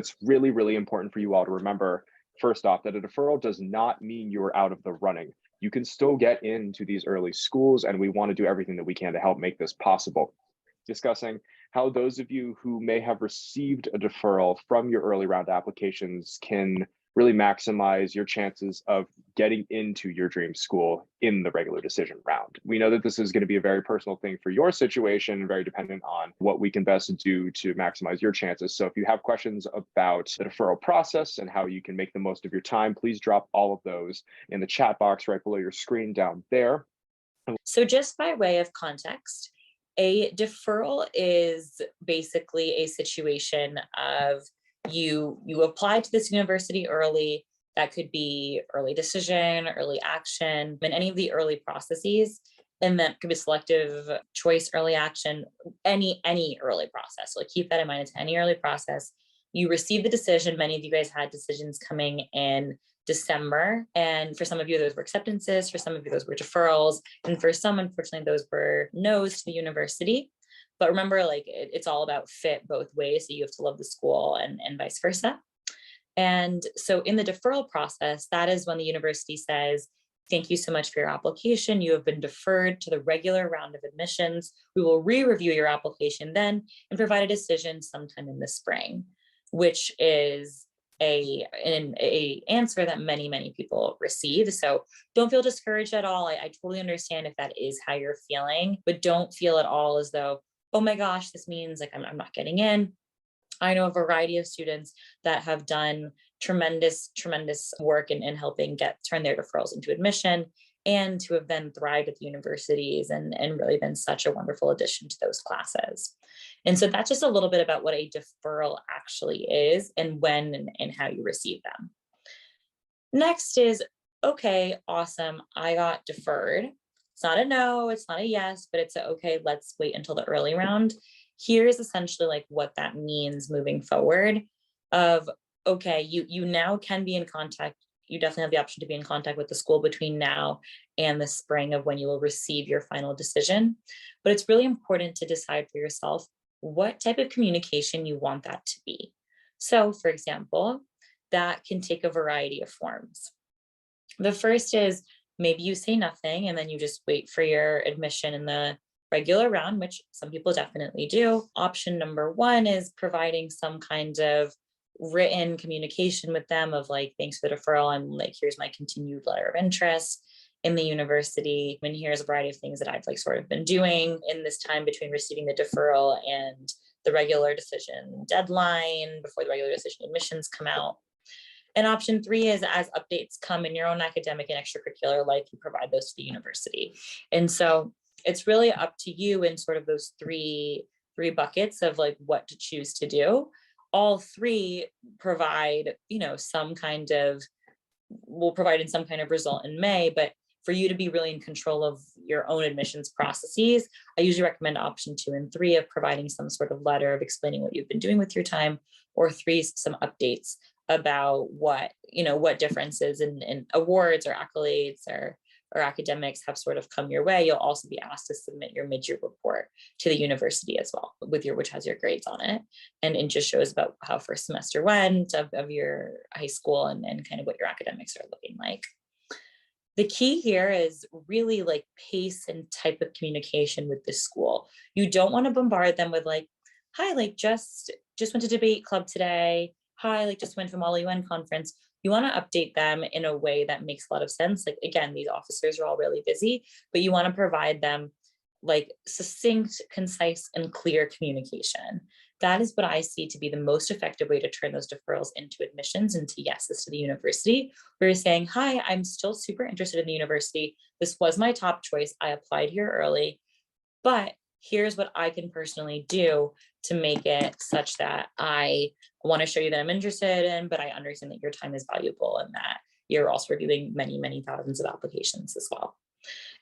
It's really, really important for you all to remember, first off, that a deferral does not mean you're out of the running. You can still get into these early schools, and we want to do everything that we can to help make this possible. Discussing how those of you who may have received a deferral from your early round applications can really maximize your chances of getting into your dream school in the regular decision round. We know that this is going to be a very personal thing for your situation, very dependent on what we can best do to maximize your chances. So if you have questions about the deferral process and how you can make the most of your time, please drop all of those in the chat box right below your screen down there. So just by way of context, a deferral is basically a situation of you apply to this university early. That could be early decision, early action, and any of the early processes. And that could be selective choice, early action, any early process. So keep that in mind. It's any early process. You receive the decision. Many of you guys had decisions coming in December. And for some of you, those were acceptances. For some of you, those were deferrals. And for some, unfortunately, those were no's to the university. But remember, it's all about fit both ways. So you have to love the school and vice versa. And so in the deferral process, that is when the university says, thank you so much for your application. You have been deferred to the regular round of admissions. We will re-review your application then and provide a decision sometime in the spring, which is an answer that many people receive. So don't feel discouraged at all. I totally understand if that is how you're feeling, but don't feel at all as though, oh my gosh, this means I'm not getting in. I know a variety of students that have done tremendous work in helping turn their deferrals into admission, and who have then thrived at the universities and really been such a wonderful addition to those classes. And so that's just a little bit about what a deferral actually is and when and how you receive them. Next is, okay, awesome, I got deferred. It's not a no, it's not a yes, but it's a, okay, let's wait until the early round. Here's essentially what that means moving forward of, okay, you now can be in contact. You definitely have the option to be in contact with the school between now and the spring of when you will receive your final decision. But it's really important to decide for yourself what type of communication you want that to be. So for example, that can take a variety of forms. The first is maybe you say nothing and then you just wait for your admission in the regular round, which some people definitely do. Option number one is providing some kind of written communication with them of thanks for the deferral. I'm here's my continued letter of interest in the university. And here's a variety of things that I've sort of been doing in this time between receiving the deferral and the regular decision deadline, before the regular decision admissions come out. And option three is, as updates come in your own academic and extracurricular life, you provide those to the university. And so it's really up to you in sort of those three buckets of what to choose to do. All three provide, some kind of, will provide in some kind of result in May, but for you to be really in control of your own admissions processes, I usually recommend option 2 and 3 of providing some sort of letter of explaining what you've been doing with your time, or 3, some updates about what differences in awards or accolades or academics have sort of come your way. You'll also be asked to submit your mid-year report to the university as well, which has your grades on it, and it just shows about how first semester went of your high school and kind of what your academics are looking like. The key here is really pace and type of communication with the school. You don't want to bombard them with hi, just went to debate club today. Hi, just went from all UN conference. You want to update them in a way that makes a lot of sense. Again, these officers are all really busy, but you want to provide them succinct, concise, and clear communication. That is what I see to be the most effective way to turn those deferrals into admissions, into yeses to the university, where you're saying, hi, I'm still super interested in the university. This was my top choice. I applied here early, but here's what I can personally do to make it such that I want to show you that I'm interested in, but I understand that your time is valuable and that you're also reviewing many thousands of applications as well.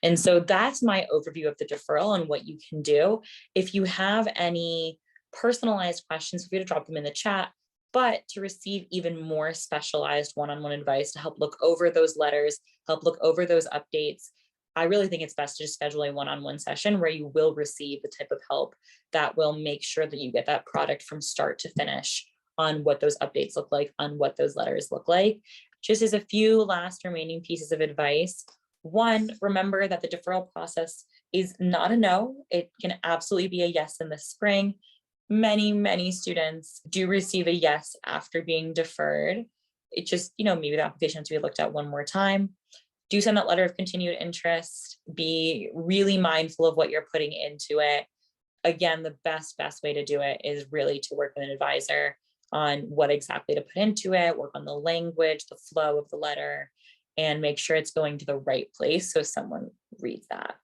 And so that's my overview of the deferral and what you can do. If you have any personalized questions, feel free to drop them in the chat, but to receive even more specialized one-on-one advice to help look over those letters, help look over those updates, I really think it's best to just schedule a one-on-one session where you will receive the type of help that will make sure that you get that product from start to finish on what those updates look like, on what those letters look like. Just as a few last remaining pieces of advice. One, remember that the deferral process is not a no. It can absolutely be a yes in the spring. Many students do receive a yes after being deferred. It just, maybe the application has to be looked at one more time. Do send that letter of continued interest. Be really mindful of what you're putting into it. Again, the best way to do it is really to work with an advisor on what exactly to put into it, work on the language, the flow of the letter, and make sure it's going to the right place so someone reads that.